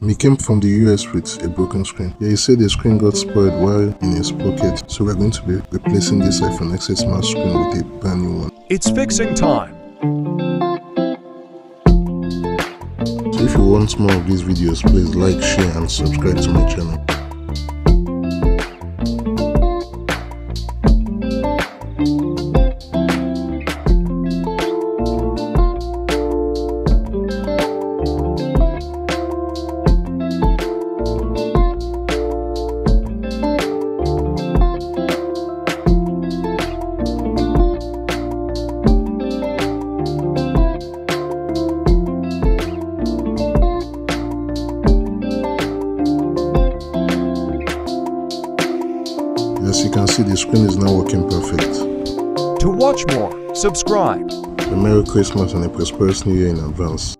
He came from the US with a broken screen. Yeah, he said the screen got spoiled while in his pocket, so we're going to be replacing this iPhone XS Max screen with a brand new one. It's fixing time. So if you want more of these videos, please like, share and subscribe to my channel. As you can see, the screen is now working perfect. To watch more, subscribe. A Merry Christmas and a prosperous New Year in advance.